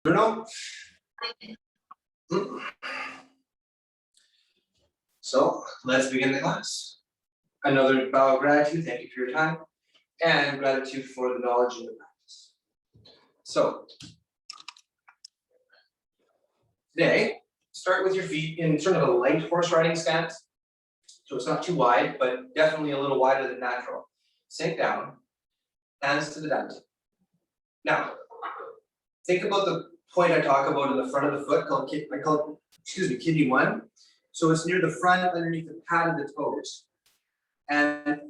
Bruno? So let's begin the class. Another bow of gratitude. Thank you for your time and gratitude for the knowledge and the practice. So today, start with your feet in sort of a light horse riding stance. So it's not too wide, but definitely a little wider than natural. Sink down, hands to the dant. Now, think about the point I talk about in the front of the foot called kidney 1. So it's near the front underneath the pad of the toes. And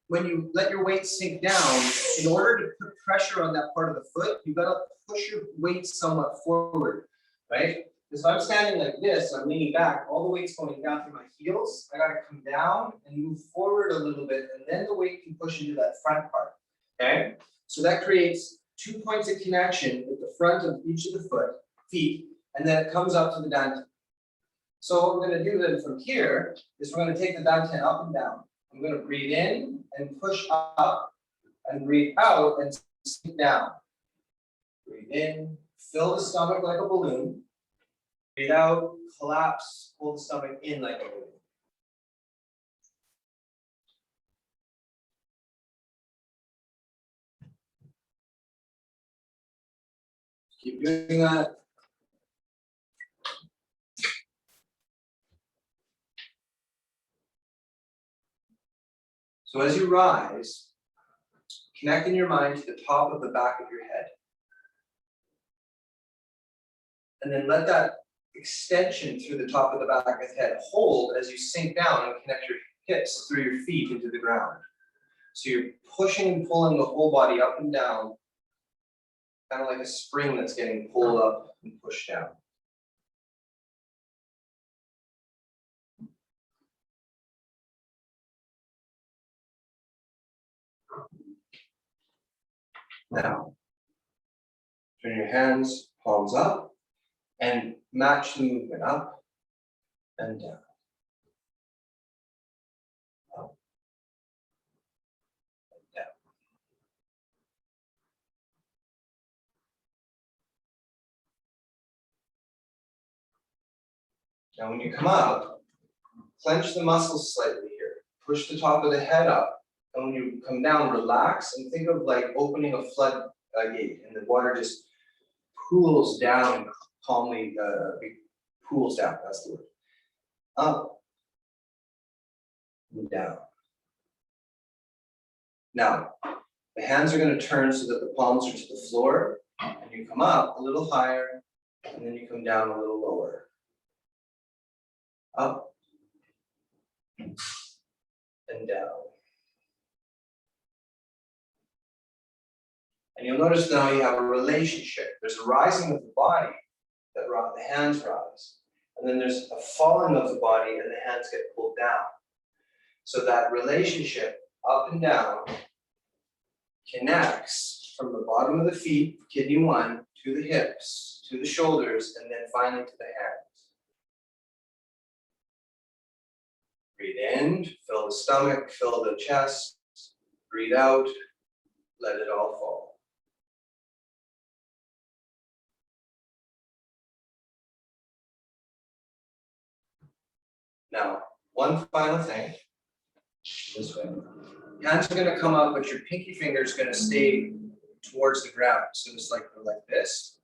when you let your weight sink down, in order to put pressure on that part of the foot, you've got to push your weight somewhat forward, right? Because if I'm standing like this, I'm leaning back, all the weight's going down through my heels. I got to come down and move forward a little bit, and then the weight can push into that front part, okay? So that creates 2 points of connection with the front of each of the feet, and then it comes up to the dantian. So what we're going to do then from here is we're going to take the dantian up and down. I'm going to breathe in and push up and breathe out and sink down. Breathe in, fill the stomach like a balloon. Breathe out, collapse, pull the stomach in like a balloon. Keep doing that. So as you rise, connecting your mind to the top of the back of your head. And then let that extension through the top of the back of the head hold as you sink down and connect your hips through your feet into the ground. So you're pushing and pulling the whole body up and down, kind of like a spring that's getting pulled up and pushed down. Now, turn your hands, palms up, and match the movement up and down. Up and down. Now when you come up, clench the muscles slightly here. Push the top of the head up. And when you come down, relax and think of like opening a flood gate, and the water just pools down calmly, pools down, that's the word. Up and down. Now, the hands are going to turn so that the palms are to the floor, and you come up a little higher, and then you come down a little lower. Up and down. And you'll notice now you have a relationship. There's a rising of the body, that the hands rise. And then there's a falling of the body and the hands get pulled down. So that relationship up and down connects from the bottom of the feet, kidney 1, to the hips, to the shoulders, and then finally to the hands. Breathe in, fill the stomach, fill the chest. Breathe out, let it all fall. Now, one final thing, this way. Hands are going to come up, but your pinky finger is going to stay towards the ground. So it's like this.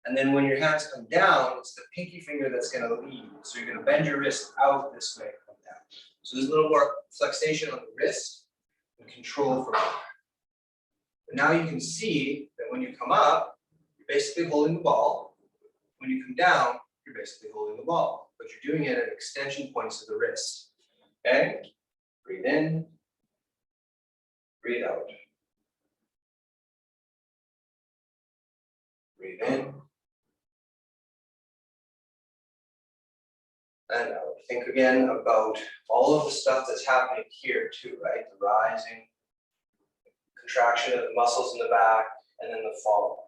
And then when your hands come down, it's the pinky finger that's going to lead. So you're going to bend your wrist out this way, come down. So there's a little more flexation on the wrist and control from it. But now you can see that when you come up, you're basically holding the ball. When you come down, you're basically holding the ball, but you're doing it at extension points of the wrist. Okay? Breathe in, breathe out. Breathe in and out. Think again about all of the stuff that's happening here too, right? The rising, contraction of the muscles in the back, and then the fall.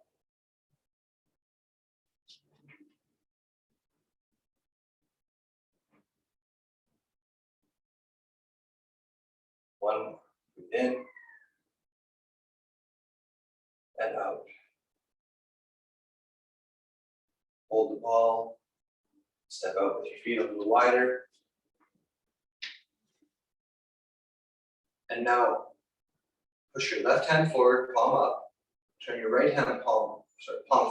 One more. Breathe in and out. hold the ball, step out with your feet a little wider. And now push your left hand forward, palm up. Turn your right hand palm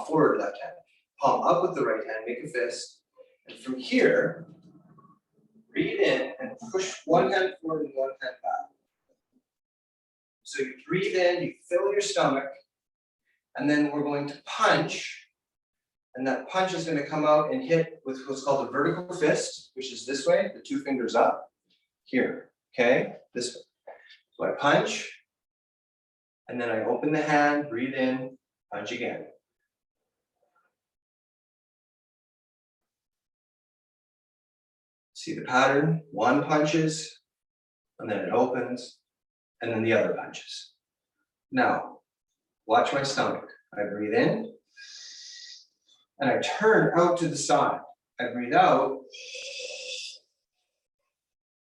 forward, left hand. Palm up with the right hand, make a fist. And from here, breathe in and push one hand forward and one hand back. So you breathe in, you fill your stomach, and then we're going to punch. And that punch is going to come out and hit with what's called a vertical fist, which is this way, the 2 fingers up. Here, okay? This way. So I punch, and then I open the hand, breathe in, punch again. See the pattern? One punches, and then it opens, and then the other punches. Now, watch my stomach. I breathe in, and I turn out to the side. I breathe out,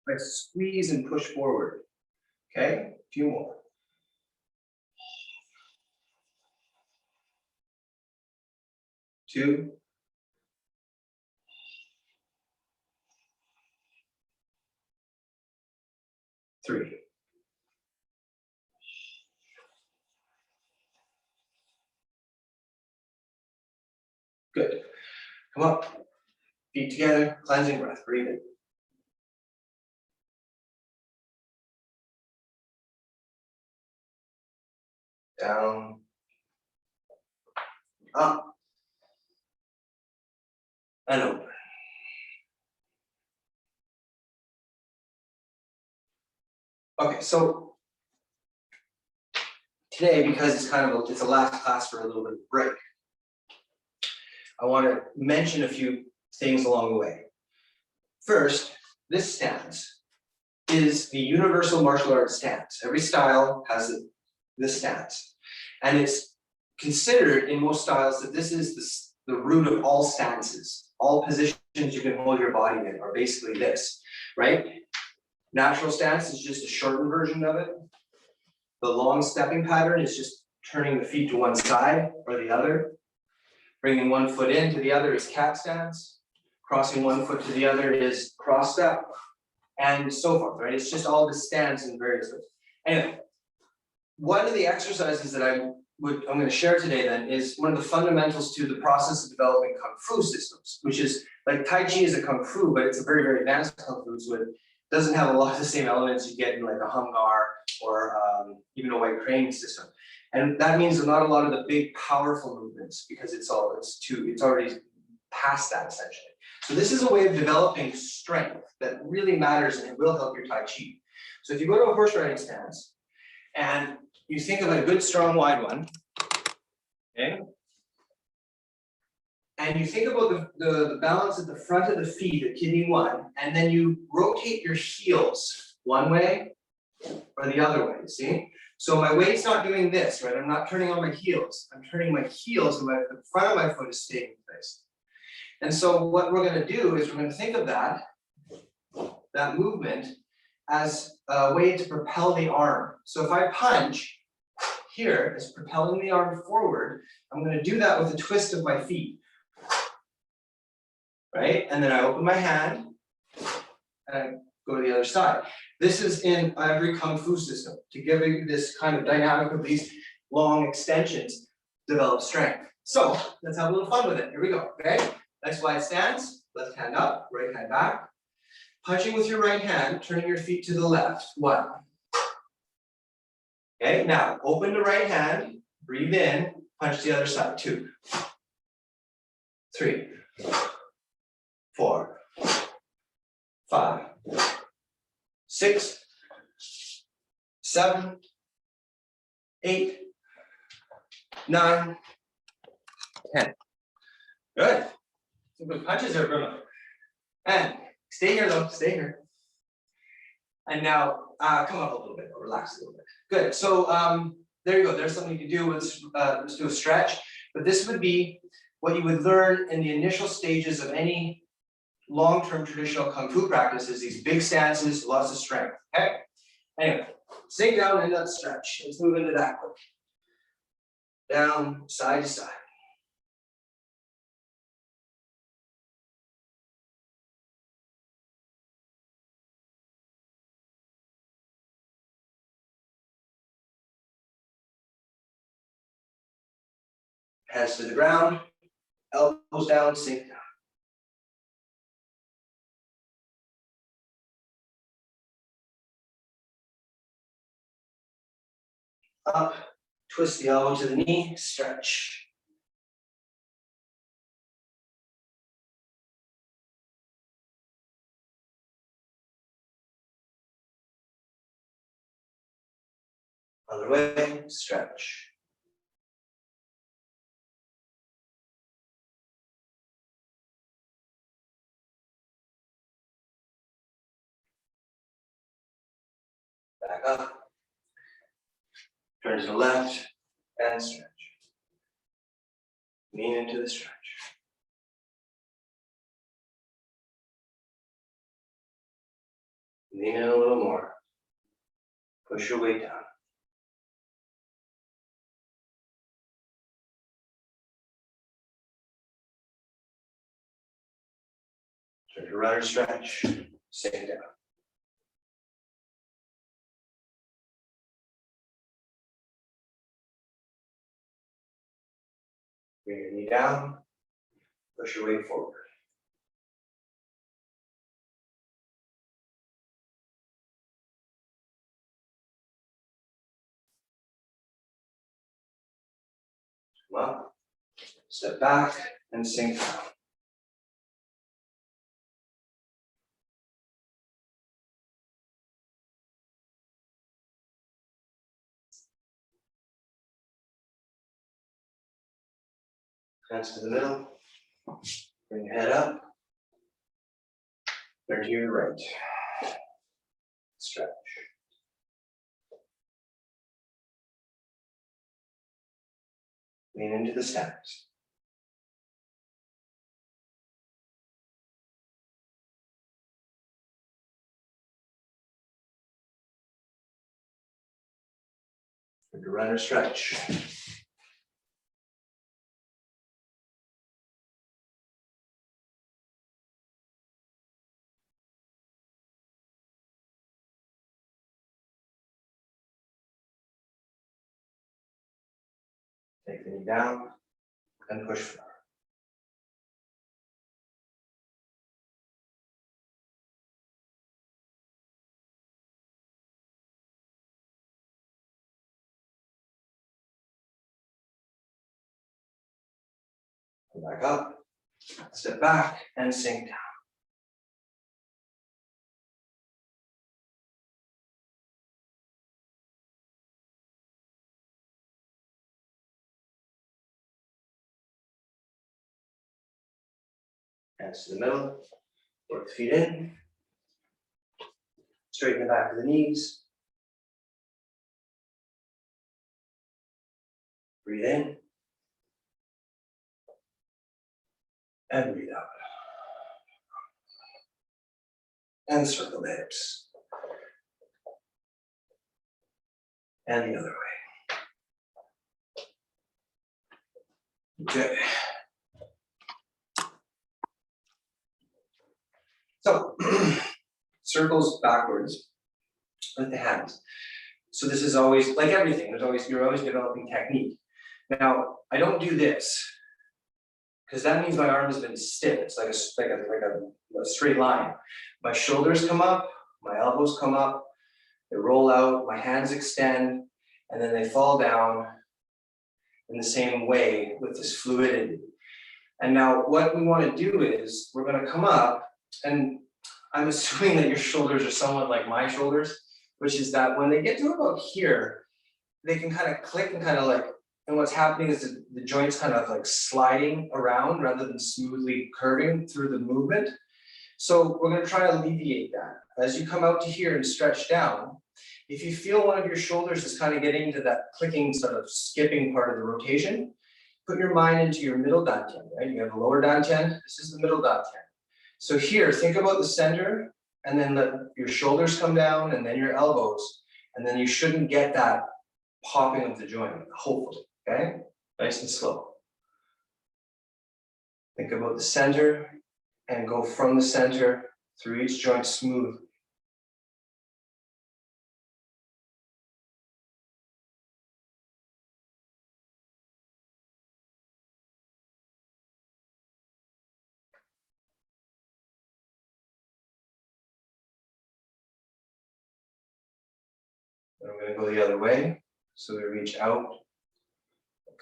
I squeeze and push forward. Okay, a few more. Two. Three. Good. Come up. Feet together, cleansing breath. Breathe in. Down. Up. And open. Okay, so today, because it's it's a last class for a little bit of a break, I want to mention a few things along the way. First, this stance is the universal martial arts stance. Every style has this stance. And it's considered in most styles that this is the root of all stances. All positions you can hold your body in are basically this, right? Natural stance is just a shortened version of it. The long stepping pattern is just turning the feet to one side or the other. Bringing one foot in to the other is cat stance. Crossing one foot to the other is cross step, and so forth, right? It's just all the stance in various ways. Anyway, one of the exercises that I'm going to share today then is one of the fundamentals to the process of developing Kung Fu systems, which is like Tai Chi is a Kung Fu, but it's a very, very advanced Kung Fu, so it doesn't have a lot of the same elements you get in like a Hung Gar or even a White Crane system. And that means not a lot of the big, powerful movements because it's already past that essentially. So this is a way of developing strength that really matters and it will help your Tai Chi. So if you go to a horse riding stance and you think of a good, strong, wide one, okay? And you think about the balance at the front of the feet at kidney 1, and then you rotate your heels one way or the other way, see? So my weight's not doing this, right? I'm not turning on my heels. I'm turning my heels and the front of my foot is staying in place. And so what we're going to do is we're going to think of that movement as a way to propel the arm. So if I punch here, it's propelling the arm forward. I'm going to do that with a twist of my feet. Right? And then I open my hand and I go to the other side. This is in every Kung Fu system to give you this kind of dynamic of these long extensions, develop strength. So let's have a little fun with it. Here we go. Okay? Nice wide stance, left hand up, right hand back. Punching with your right hand, turning your feet to the left. 1. Okay, now open the right hand, breathe in, punch the other side. 2, 3, 4, 5, 6, 7, 8, 9, 10. Good. Some good punches there, Bruno. And stay here though, stay here. And now come up a little bit, relax a little bit. Good, so there you go, there's something to do. Let's do a stretch. But this would be what you would learn in the initial stages of any long-term traditional Kung Fu practices, these big stances, lots of strength, okay? Anyway, sink down and let's stretch. Let's move into that quick. Down, side to side. Hands to the ground, elbows down, sink down. Up, twist the elbow to the knee, stretch. Other way, stretch. Back up. Turn to the left and stretch. Lean into the stretch. Lean in a little more. Push your weight down. Turn to runner stretch. Sink down. Bring your knee down. Push your weight forward. Come up. Step back and sink down. Hands to the middle. Bring your head up. Turn to your right. Stretch. Lean into the stance. Turn to runner stretch. Take the knee down and push forward. Come back up. Step back and sink down. Hands to the middle. Work the feet in. Straighten the back of the knees. Breathe in. And breathe out. And circle the hips. And the other way. Okay. So, circles backwards with the hands. So this is always, like everything, you're always developing technique. Now, I don't do this, because that means my arm has been stiff. It's like a straight line. My shoulders come up, my elbows come up, they roll out, my hands extend, and then they fall down in the same way with this fluidity. And now what we want to do is, we're going to come up, and I'm assuming that your shoulders are somewhat like my shoulders, which is that when they get to about here, they can kind of click and kind of like, and what's happening is the joints kind of like sliding around rather than smoothly curving through the movement. So we're going to try to alleviate that. As you come out to here and stretch down, if you feel one of your shoulders is kind of getting into that clicking, sort of skipping part of the rotation, put your mind into your middle dantian, right? You have the lower dantian, this is the middle dantian. So here, think about the center, and then let your shoulders come down, and then your elbows, and then you shouldn't get that popping of the joint, hopefully, okay? Nice and slow. Think about the center, and go from the center through each joint smoothly. And we're gonna go the other way. So we reach out,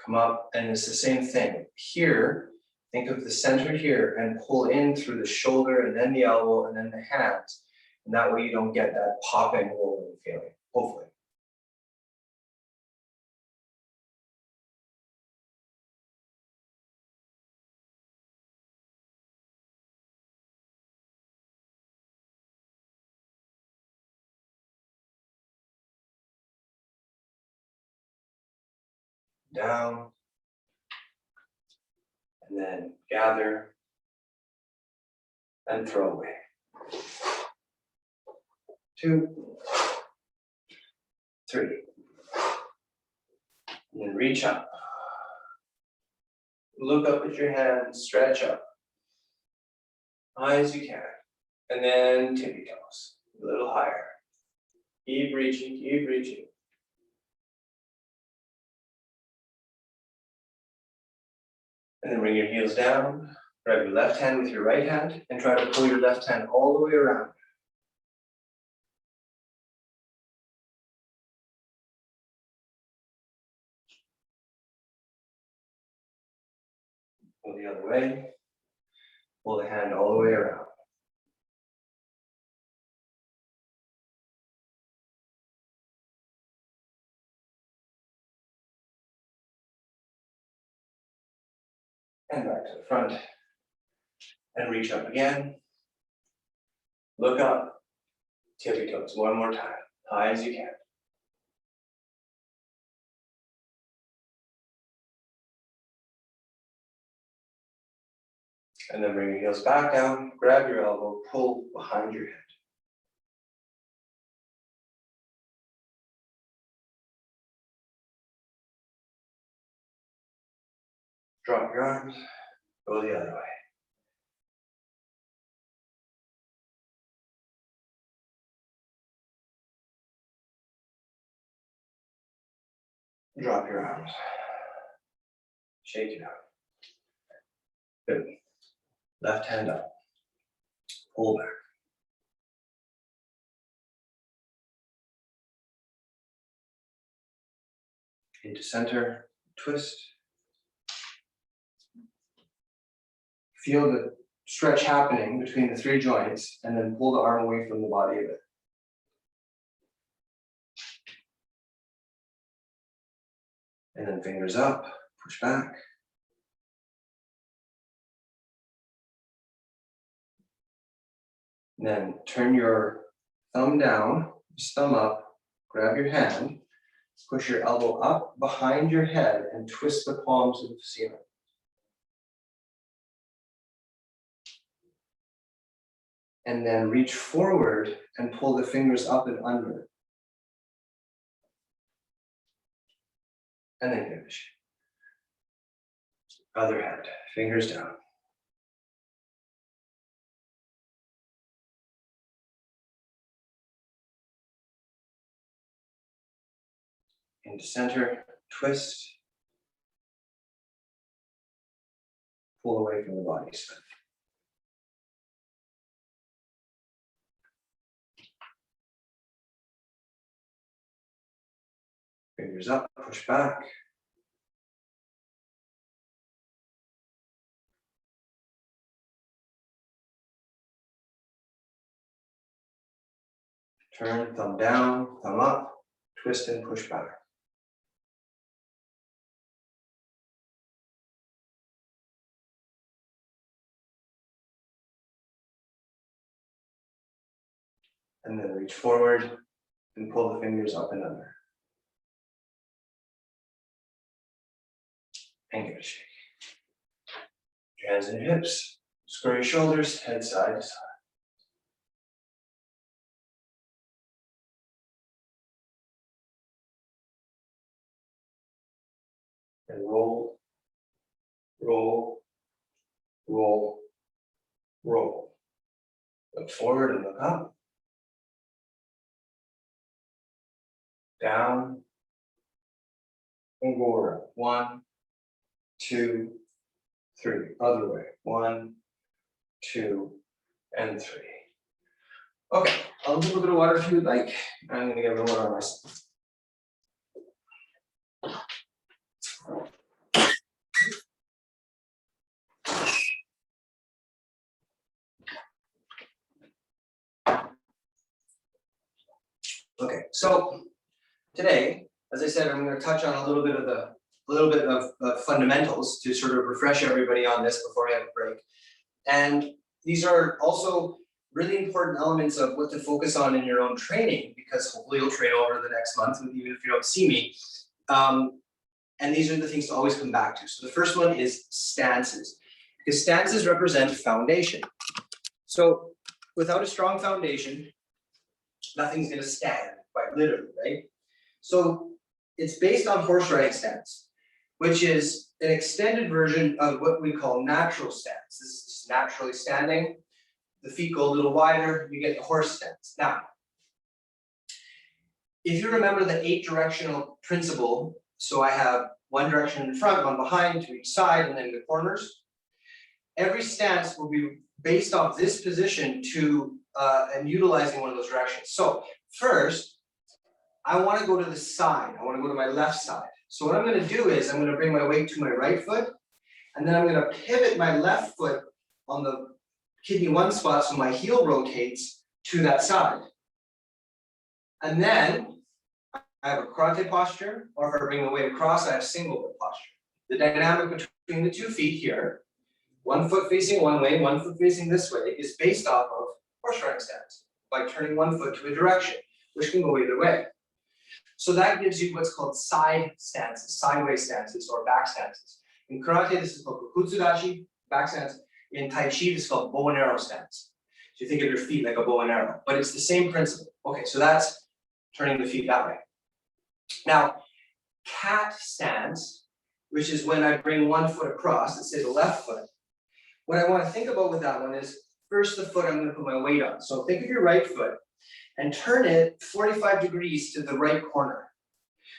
come up, and it's the same thing. Here, think of the center here and pull in through the shoulder and then the elbow and then the hands. And that way you don't get that popping, rolling feeling, hopefully. Down, and then gather and throw away. 2, 3, and then reach up. Look up at your hands, stretch up, high as you can, and then tippy toes, a little higher. Keep reaching, keep reaching. And then bring your heels down, grab your left hand with your right hand, and try to pull your left hand all the way around. Pull the other way, pull the hand all the way around. And back to the front. And reach up again. Look up, tippy toes, one more time, high as you can. And then bring your heels back down, grab your elbow, pull behind your head. Drop your arms, go the other way. Drop your arms. Shake it out. Good. Left hand up. Pull back. Into center, twist. Feel the stretch happening between the 3 joints, and then pull the arm away from the body a bit. And then fingers up, push back. And then turn your thumb down, thumb up, grab your hand, push your elbow up behind your head and twist the palms to the ceiling. And then reach forward and pull the fingers up and under. And then finish. Other hand, fingers down. Into center, twist. Pull away from the body spin. Fingers up, push back. Turn, thumb down, thumb up, twist and push back. And then reach forward and pull the fingers up and under. And give it a shake. Your hands in your hips, square your shoulders, head side to side. And roll, roll, roll, roll. Look forward and look up. Down. And go around. 1, 2, 3. Other way. 1, 2, and 3. Okay, I'll do a little bit of water if you would like. I'm gonna get a little water on myself. Okay, so today, as I said, I'm going to touch on a little bit of fundamentals to sort of refresh everybody on this before we have a break. And these are also really important elements of what to focus on in your own training, because hopefully you'll train over the next month, even if you don't see me. And these are the things to always come back to. So the first one is stances, because stances represent foundation. So without a strong foundation, nothing's going to stand, quite literally, right? So it's based on horse riding stance, which is an extended version of what we call natural stance. This is just naturally standing. The feet go a little wider, you get the horse stance. Now, if you remember the 8-directional principle, so I have one direction in front, one behind to each side, and then the corners. Every stance will be based off this position and utilizing one of those directions. So first, I want to go to the side. I want to go to my left side. So what I'm going to do is I'm going to bring my weight to my right foot, and then I'm going to pivot my left foot on the kidney 1 spot so my heel rotates to that side. And then I have a karate posture, or if I bring the weight across, I have single foot posture. The dynamic between the 2 feet here, 1 foot facing one way, 1 foot facing this way, is based off of horse riding stance by turning 1 foot to a direction, which can go either way. So that gives you what's called side stances, sideways stances, or back stances. In karate, this is called kokutsudachi, back stance. In Tai Chi, this is called bow and arrow stance. So you think of your feet like a bow and arrow, but it's the same principle. Okay, so that's turning the feet that way. Now, cat stance, which is when I bring 1 foot across, let's say the left foot. What I want to think about with that one is, first the foot I'm going to put my weight on. So think of your right foot and turn it 45 degrees to the right corner.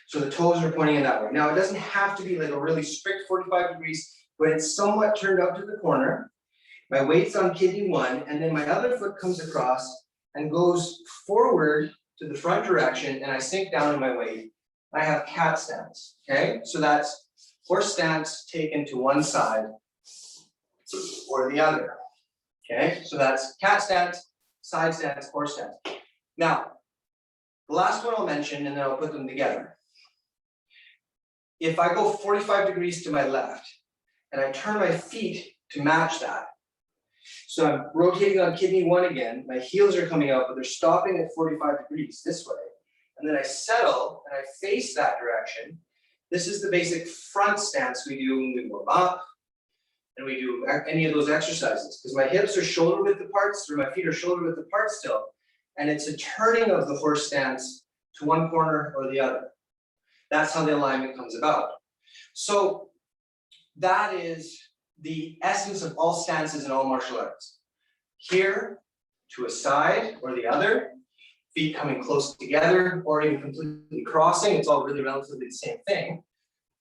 So the toes are pointing in that way. Now, it doesn't have to be like a really strict 45 degrees, but it's somewhat turned up to the corner. My weight's on kidney 1, and then my other foot comes across and goes forward to the front direction, and I sink down in my weight. I have cat stance, okay? So that's horse stance taken to one side or the other, okay? So that's cat stance, side stance, horse stance. Now, the last one I'll mention, and then I'll put them together. If I go 45 degrees to my left, and I turn my feet to match that, so I'm rotating on kidney 1 again, my heels are coming out, but they're stopping at 45 degrees this way. And then I settle and I face that direction. This is the basic front stance we do when we warm up and we do any of those exercises, because my hips are shoulder width apart, or my feet are shoulder width apart still. And it's a turning of the horse stance to one corner or the other. That's how the alignment comes about. So that is the essence of all stances in all martial arts. Here, to a side or the other, feet coming close together, or even completely crossing, it's all really relatively the same thing.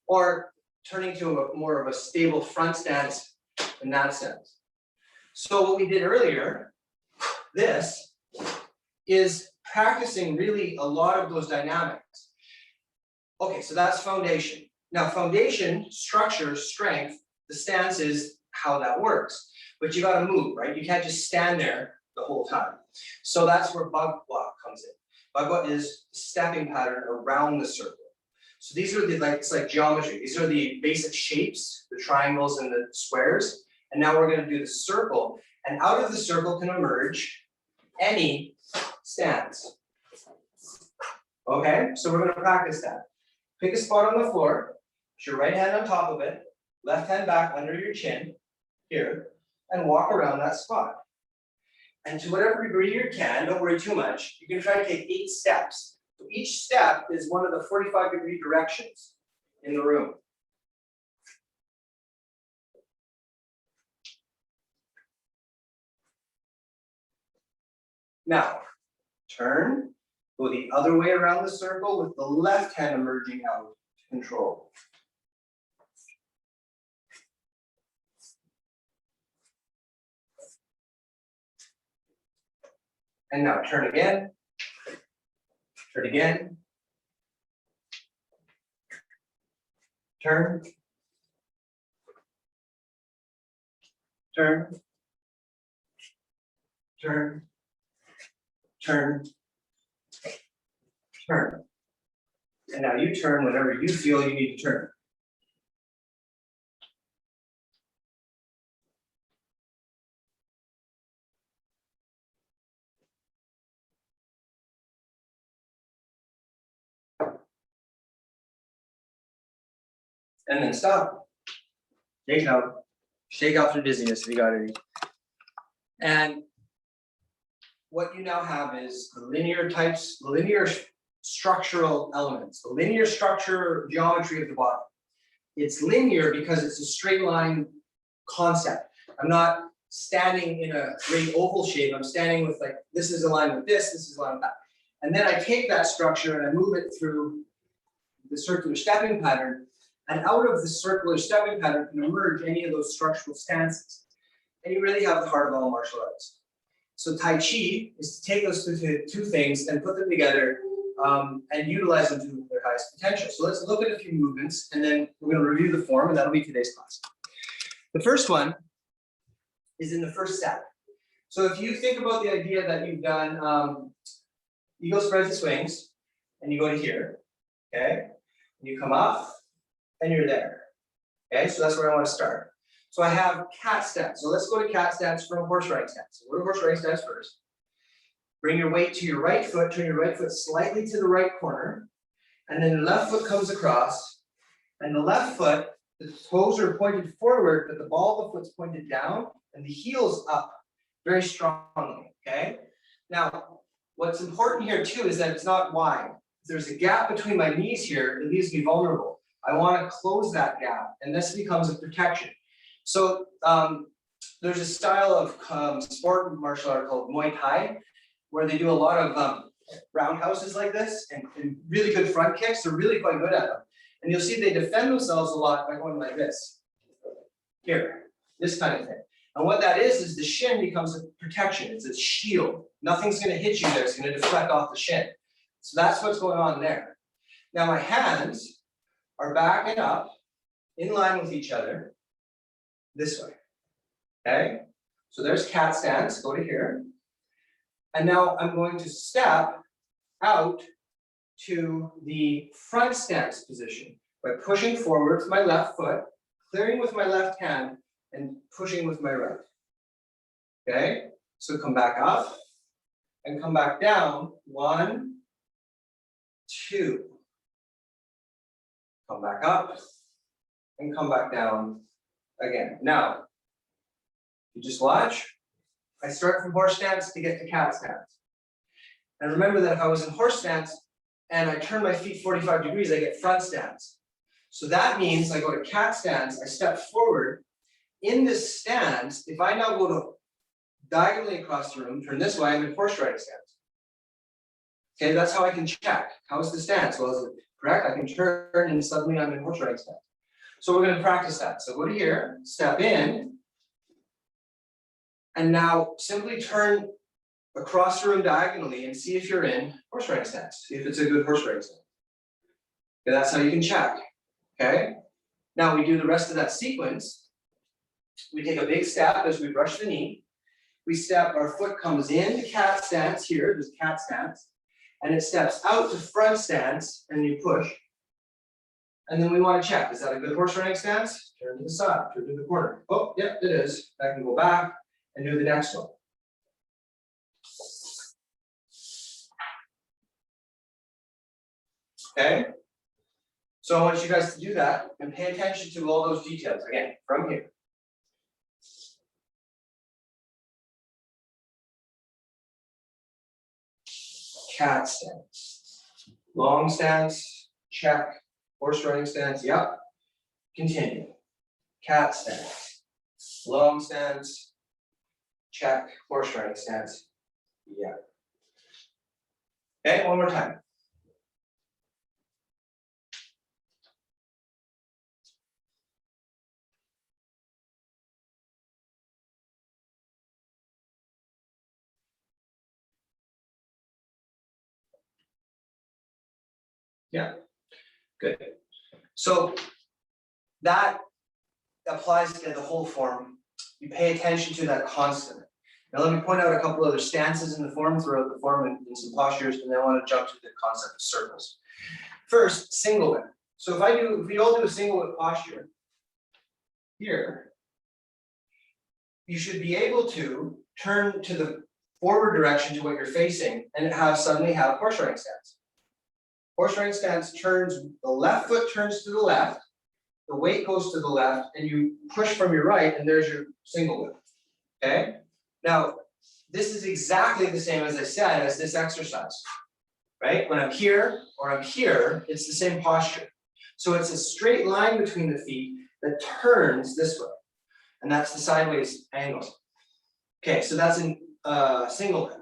Or turning to a more of a stable front stance in that sense. So what we did earlier, this, is practicing really a lot of those dynamics. Okay, so that's foundation. Now foundation, structure, strength, the stance is how that works. But you gotta move, right? You can't just stand there the whole time. So that's where bagua comes in. Bagua is stepping pattern around the circle. So these are it's like geometry. These are the basic shapes, the triangles and the squares. And now we're gonna do the circle. And out of the circle can emerge any stance. Okay, so we're gonna practice that. Pick a spot on the floor, put your right hand on top of it, left hand back under your chin, here, and walk around that spot. And to whatever degree you can, don't worry too much, you can try to take 8 steps. So each step is one of the 45-degree directions in the room. Now, turn, go the other way around the circle with the left hand emerging out to control. And now turn again, turn again, turn, turn, turn, turn, turn. And now you turn whenever you feel you need to turn. And then stop. Shake it out. Shake off your dizziness if you got any. And what you now have is the linear types, the linear structural elements, the linear structure geometry of the body. It's linear because it's a straight line concept. I'm not standing in a great oval shape. I'm standing with like, this is aligned with this is aligned with that. And then I take that structure and I move it through the circular stepping pattern. And out of the circular stepping pattern can emerge any of those structural stances. And you really have the heart of all martial arts. So Tai Chi is to take those two things and put them together and utilize them to their highest potential. So let's look at a few movements and then we're going to review the form, and that'll be today's class. The first one is in the first step. So if you think about the idea that you've done eagle spreads and swings, and you go to here, okay? And you come up, and you're there. Okay, so that's where I want to start. So I have cat stance. So let's go to cat stance from horse riding stance. So go to horse riding stance first. Bring your weight to your right foot, turn your right foot slightly to the right corner, and then the left foot comes across, and the left foot, the toes are pointed forward, but the ball of the foot's pointed down, and the heel's up very strongly, okay? Now, what's important here too is that it's not wide. If there's a gap between my knees here, it leaves me vulnerable. I want to close that gap, and this becomes a protection. So there's a style of sport and martial art called Muay Thai, where they do a lot of roundhouses like this and really good front kicks. They're really quite good at them. And you'll see they defend themselves a lot by going like this. Here, this kind of thing. And what that is the shin becomes a protection. It's a shield. Nothing's going to hit you there. It's going to deflect off the shin. So that's what's going on there. Now my hands are back and up in line with each other this way. Okay? So there's cat stance. Go to here. And now I'm going to step out to the front stance position by pushing forward with my left foot, clearing with my left hand, and pushing with my right. Okay? So come back up and come back down. 1, 2. Come back up and come back down again. Now, you just watch. I start from horse stance to get to cat stance. And remember that if I was in horse stance and I turn my feet 45 degrees, I get front stance. So that means I go to cat stance, I step forward. In this stance, if I now go to diagonally across the room, turn this way, I'm in horse riding stance. Okay, that's how I can check. How is the stance? Well, is it correct? I can turn and suddenly I'm in horse riding stance. So we're going to practice that. So go to here, step in, and now simply turn across the room diagonally and see if you're in horse riding stance. See if it's a good horse riding stance. Okay, that's how you can check. Okay. Now we do the rest of that sequence. We take a big step as we brush the knee. We step, our foot comes into cat stance here, there's cat stance, and it steps out to front stance, and you push. And then we want to check, is that a good horse riding stance? Turn to the side, turn to the corner. Oh, yeah, it is. I can go back and do the next one. Okay? So I want you guys to do that and pay attention to all those details, again, from here. Cat stance. Long stance, check. Horse riding stance, yep. Continue. Cat stance. Long stance, check. Horse riding stance, yeah. Okay, one more time. Yeah, good. So that applies to the whole form. You pay attention to that constantly. Now let me point out a couple other stances in the form, throughout the form, and some postures, and then I want to jump to the concept of circles. First, single whip. So if we all do a single whip posture, here, you should be able to turn to the forward direction to what you're facing and suddenly have horse riding stance. Horse riding stance turns, the left foot turns to the left, the weight goes to the left, and you push from your right, and there's your single whip. Okay? Now, this is exactly the same, as I said, as this exercise. Right? When I'm here or I'm here, it's the same posture. So it's a straight line between the feet that turns this way. And that's the sideways angle. Okay, so that's in single whip.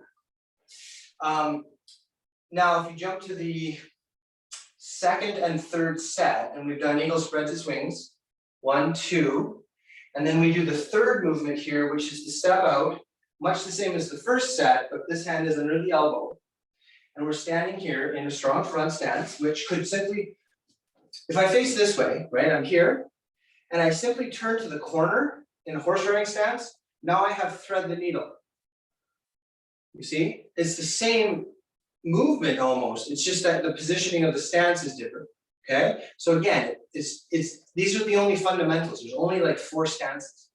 Now, if you jump to the second and third set, and we've done eagle spreads his wings, 1, 2, and then we do the third movement here, which is to step out, much the same as the first set, but this hand is under the elbow. And we're standing here in a strong front stance, which could simply, if I face this way, right, I'm here, and I simply turn to the corner in a horse riding stance, now I have thread the needle. You see? It's the same movement almost, it's just that the positioning of the stance is different, okay? So again, these are the only fundamentals, there's only like 4 stances.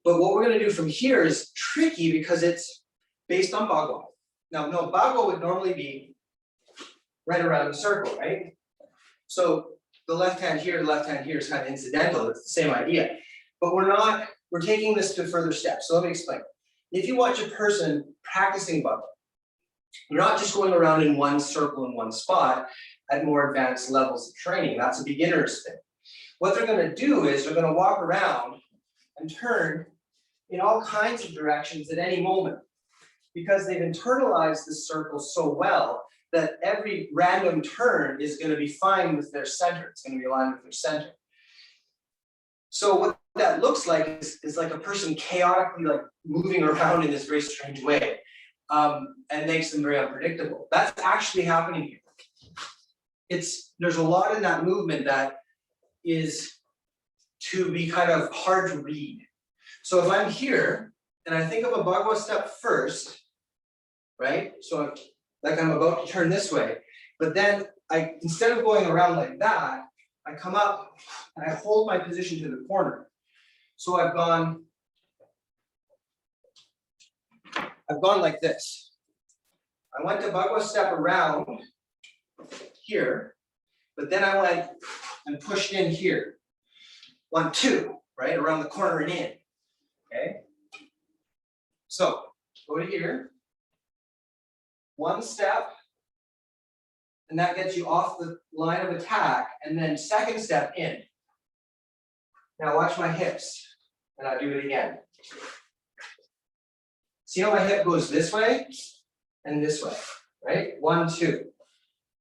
But what we're gonna do from here is tricky because it's based on Bagua. Now, no, Bagua would normally be right around the circle, right? So the left hand here is kind of incidental, it's the same idea. But we're taking this to further steps, so let me explain. If you watch a person practicing Bagua, you're not just going around in one circle in one spot at more advanced levels of training, that's a beginner's thing. What they're gonna do is they're gonna walk around and turn in all kinds of directions at any moment, because they've internalized this circle so well that every random turn is going to be fine with their center. It's going to be aligned with their center. So what that looks like is like a person chaotically like moving around in this very strange way, and makes them very unpredictable. That's actually happening here. There's a lot in that movement that is to be kind of hard to read. So if I'm here and I think of a Bagua step first, right? So like I'm about to turn this way, but then instead of going around like that, I come up and I hold my position to the corner. So I've gone like this. I went to Bagua step around here, but then I went and pushed in here. 1, 2, right? Around the corner and in. Okay. So go to here. 1 step, and that gets you off the line of attack, and then second step in. Now watch my hips, and I'll do it again. See how my hip goes this way and this way, right? 1, 2.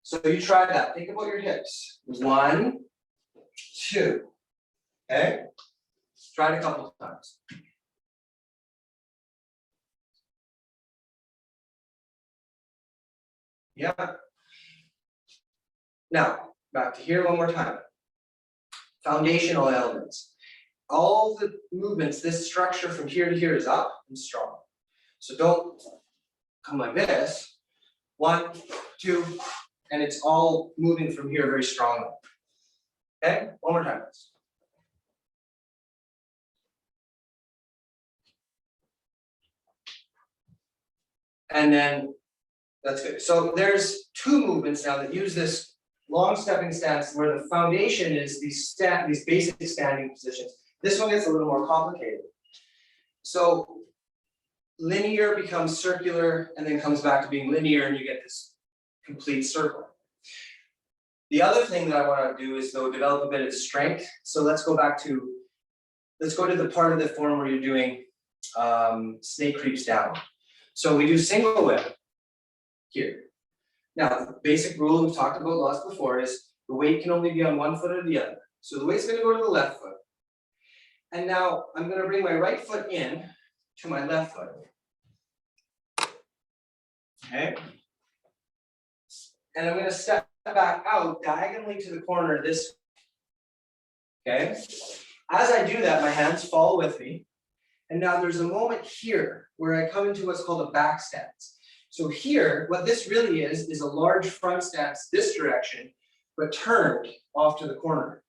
So you try that. Think about your hips. 1, 2. Okay? Try it a couple of times. Yeah. Now, back to here one more time. Foundational elements. All the movements, this structure from here to here is up and strong. So don't come like this. 1, 2, and it's all moving from here very strongly. Okay, one more time. And then that's good. So there's 2 movements now that use this long stepping stance where the foundation is these basic standing positions. This one gets a little more complicated. So linear becomes circular and then comes back to being linear, and you get this complete circle. The other thing that I want to do is though develop a bit of strength. So let's go to the part of the form where you're doing snake creeps down. So we do single whip here. Now, the basic rule we've talked about lots before is the weight can only be on one foot or the other. So the weight's going to go to the left foot. And now I'm going to bring my right foot in to my left foot. Okay. And I'm going to step back out diagonally to the corner this way. Okay. As I do that, my hands follow with me. And now there's a moment here where I come into what's called a back stance. So here, what this really is a large front stance this direction, but turned off to the corner.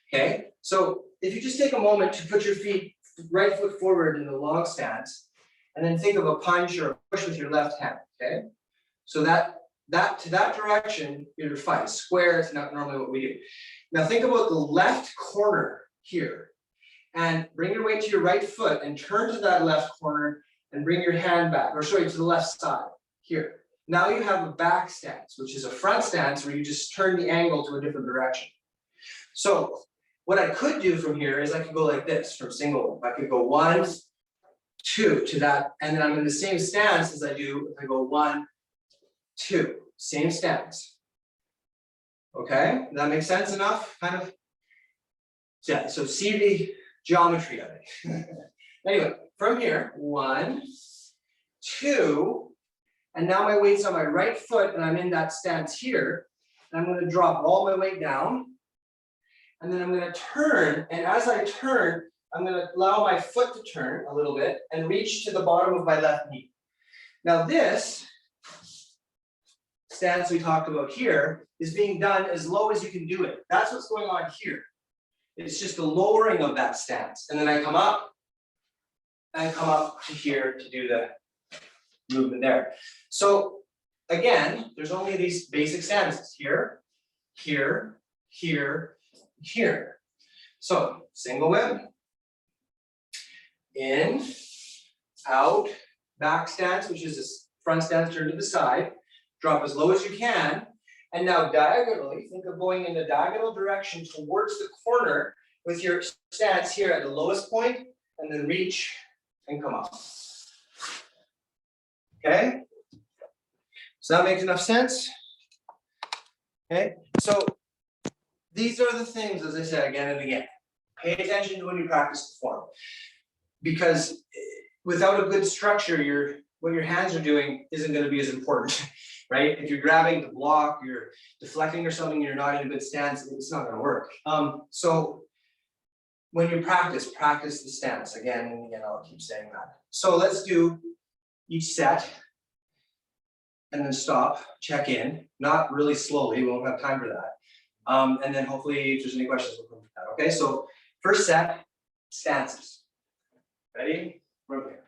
Okay, so if you just take a moment to put your feet, right foot forward in the log stance, and then think of a punch or a push with your left hand, okay? So that to that direction, you're fine. Square is not normally what we do. Now think about the left corner here, and bring your weight to your right foot and turn to that left corner and bring your hand back, or sorry, to the left side, here. Now you have a back stance, which is a front stance where you just turn the angle to a different direction. So what I could do from here is I could go like this from single. I could go 1, 2 to that, and then I'm in the same stance as I do if I go 1, 2, same stance. Okay, does that make sense enough? Kind of. Yeah, so see the geometry of it. Anyway, from here, 1, 2, and now my weight's on my right foot and I'm in that stance here. And I'm going to drop all my weight down. And then I'm going to turn, and as I turn, I'm going to allow my foot to turn a little bit and reach to the bottom of my left knee. Now this stance we talked about here is being done as low as you can do it. That's what's going on here. It's just a lowering of that stance. And then I come up to here to do the movement there. So again, there's only these basic stances here, here, here, here. So single whip, in, out, back stance, which is this front stance turned to the side, drop as low as you can, and now diagonally, think of going in the diagonal direction towards the corner with your stance here at the lowest point, and then reach and come up. Okay? So that makes enough sense? Okay, so these are the things, as I said again and again. Pay attention to when you practice the form. Because without a good structure, what your hands are doing isn't going to be as important, right? If you're grabbing the block, you're deflecting or something, you're not in a good stance, it's not going to work. So when you practice the stance again and again. I'll keep saying that. So let's do each set and then stop, check in, not really slowly, we won't have time for that. And then hopefully if there's any questions, we'll come to that. Okay, so first set, stances. Ready? From here.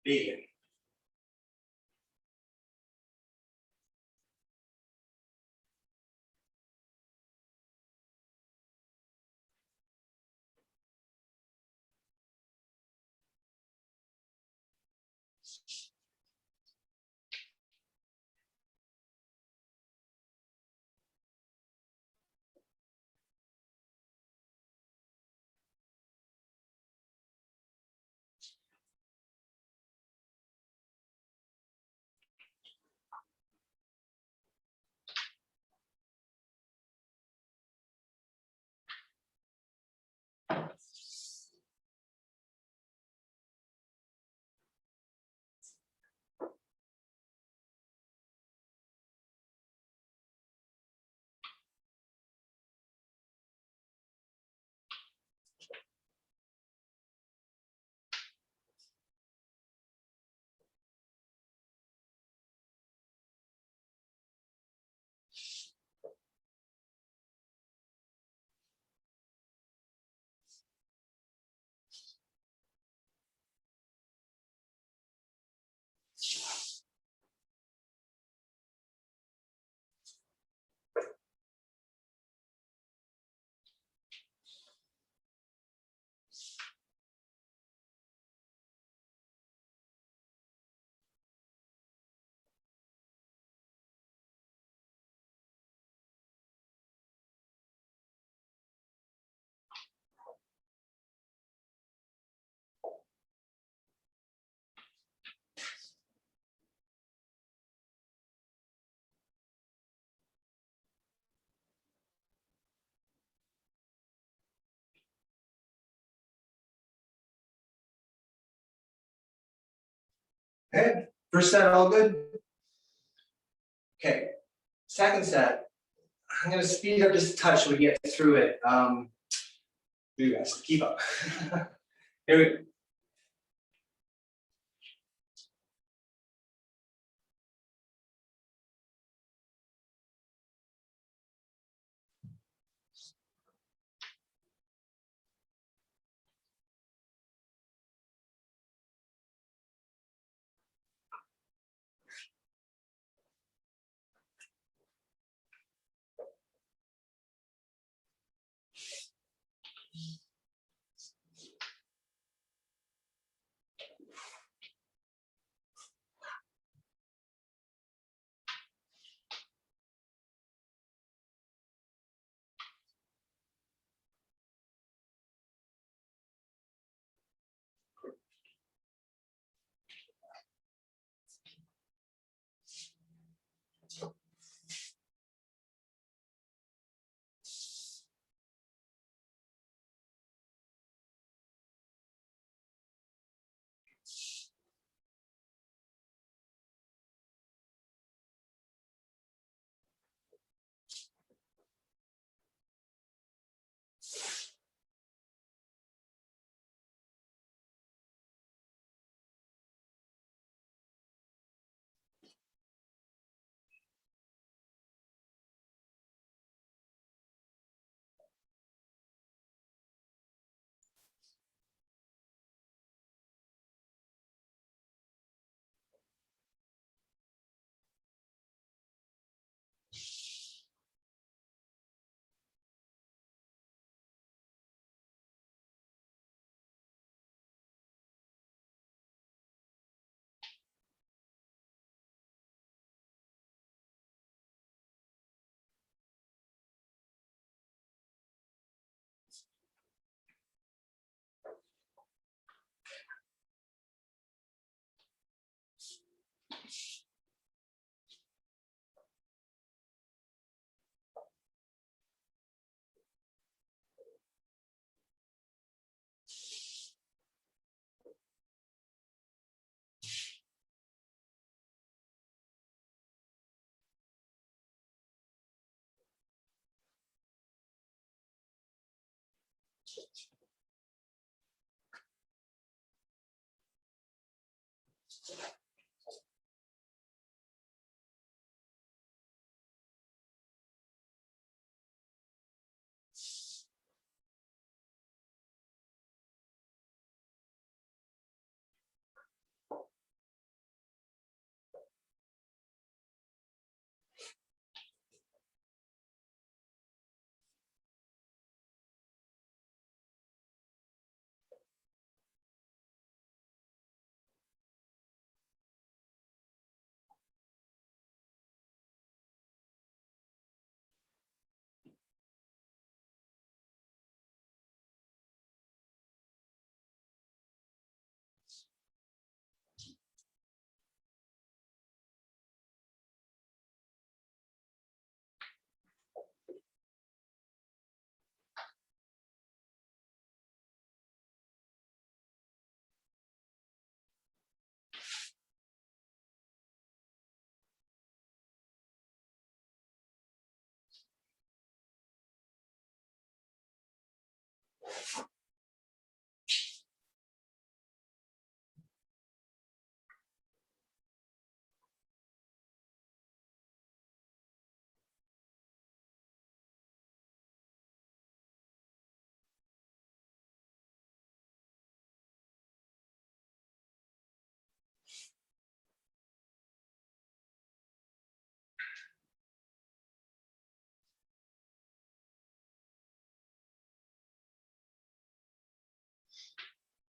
Begin. Okay, first set all good? Okay, Second set, I'm gonna speed up just a touch so we get through it. You guys, keep up. Here we go.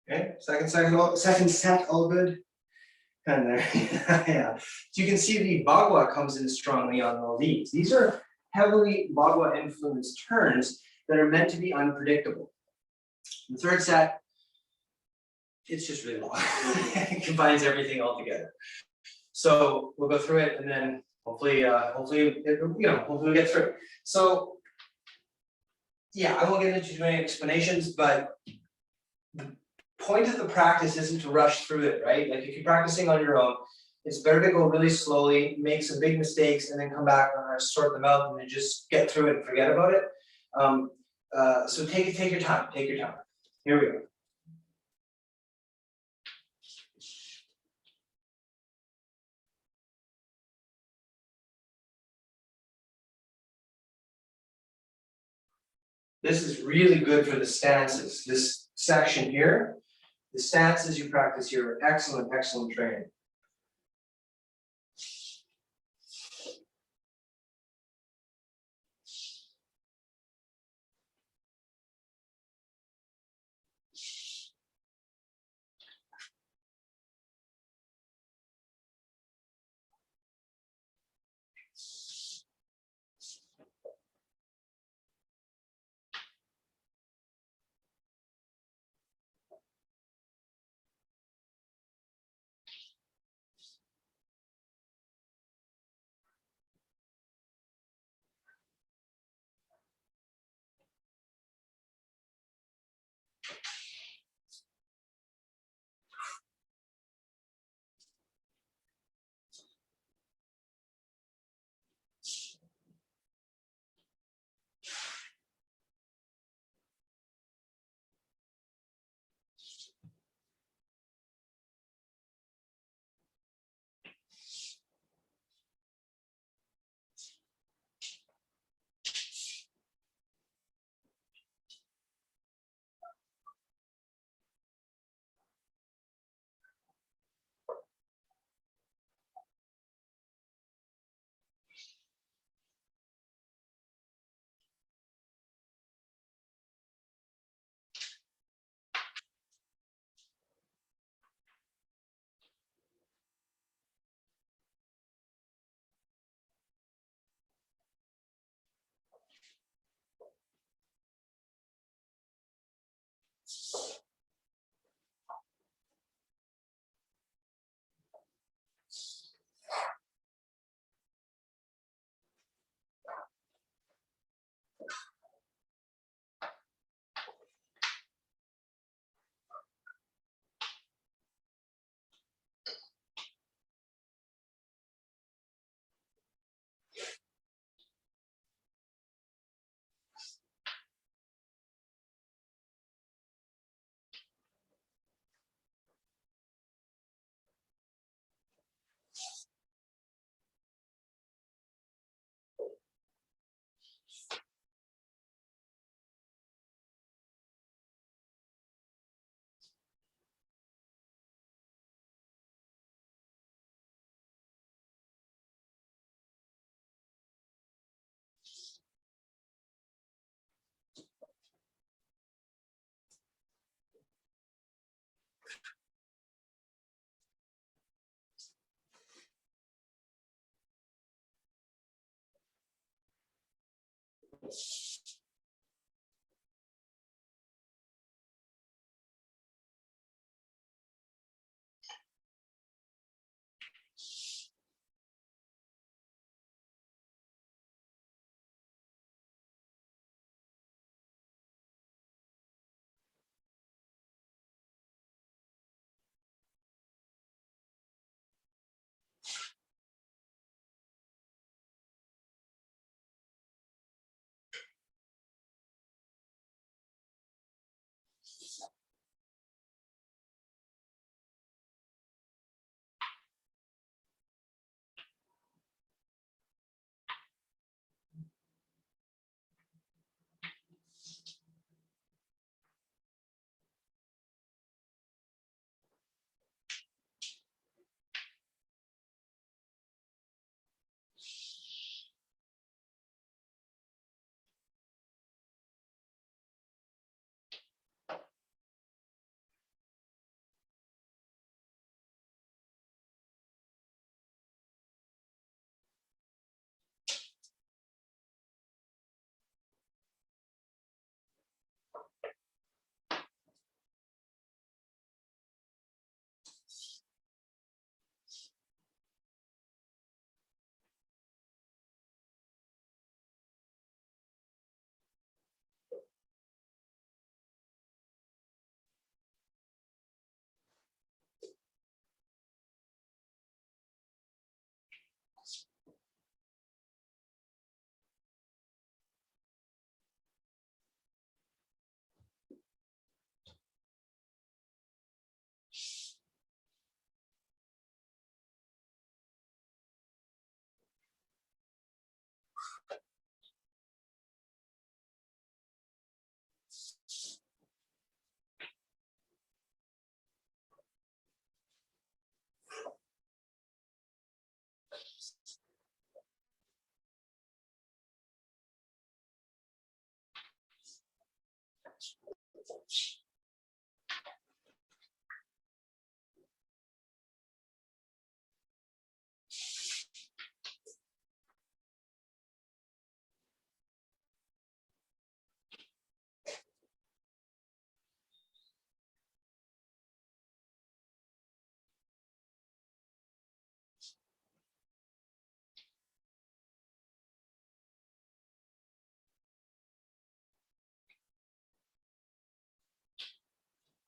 Okay, second set, all good. And there, yeah. So you can see the Bagua comes in strongly on all these. These are heavily Bagua influenced turns that are meant to be unpredictable. The third set, it's just really long. It combines everything all together. So we'll go through it and then hopefully we get through it. So yeah, I won't get into too many explanations, but the point of the practice isn't to rush through it, right? Like if you're practicing on your own, It's better to go really slowly, make some big mistakes, and then come back and sort them out, and then just get through it and forget about it. So take your time, take your time. Here we go. This is really good for the stances. This section here, the stances you practice here are excellent, excellent training.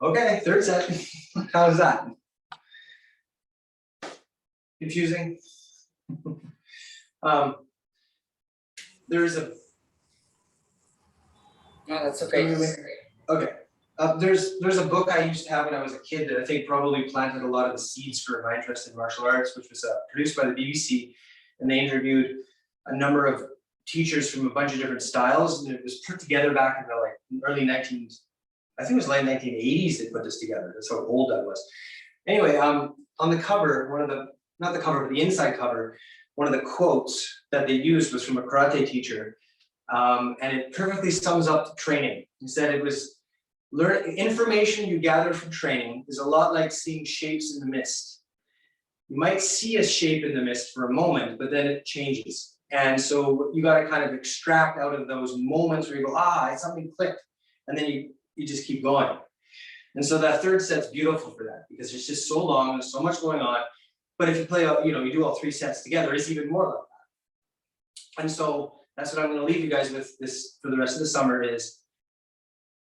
Okay, third set. How's that? Confusing? There's a. No, that's okay. Okay. There's a book I used to have when I was a kid that I think probably planted a lot of the seeds for my interest in martial arts, which was produced by the BBC, and they interviewed a number of teachers from a bunch of different styles, and it was put together back in the early 19s. I think it was late 1980s they put this together. That's how old that was. Anyway, on the cover, not the cover, but the inside cover, one of the quotes that they used was from a karate teacher, and it perfectly sums up training. He said it was, information you gather from training is a lot like seeing shapes in the mist. You might see a shape in the mist for a moment, but then it changes. And so you got to kind of extract out of those moments where you go, something clicked, and then you just keep going. And so that third set's beautiful for that because it's just so long, there's so much going on. But if you play, you do all 3 sets together, it's even more like that. And so that's what I'm going to leave you guys with this for the rest of the summer is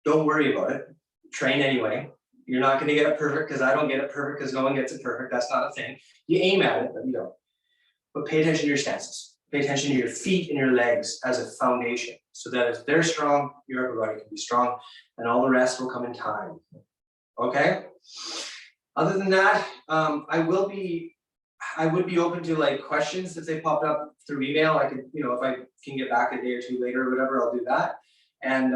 don't worry about it. Train anyway. You're not going to get it perfect because I don't get it perfect because no one gets it perfect. That's not a thing. You aim at it, but you don't. But pay attention to your stances. Pay attention to your feet and your legs as a foundation so that if they're strong, your upper body can be strong and all the rest will come in time. Okay? Other than that, I would be open to questions if they popped up through email. I could, if I can get back a day or 2 later or whatever, I'll do that. And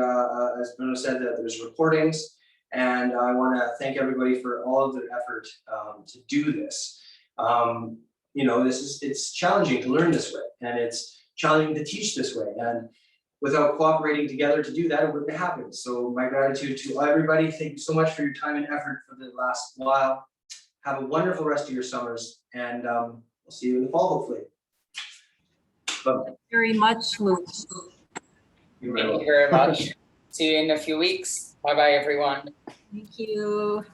as Bruno said, that there's recordings, and I want to thank everybody for all of their effort to do this. It's challenging to learn this way, and it's challenging to teach this way. And without cooperating together to do that, it wouldn't happen. So my gratitude to everybody. Thank you so much for your time and effort for the last while. Have a wonderful rest of your summers, and we'll see you in the fall, hopefully. Thank you very much, Luke. Thank you very much. See you in a few weeks. Bye-bye, everyone. Thank you.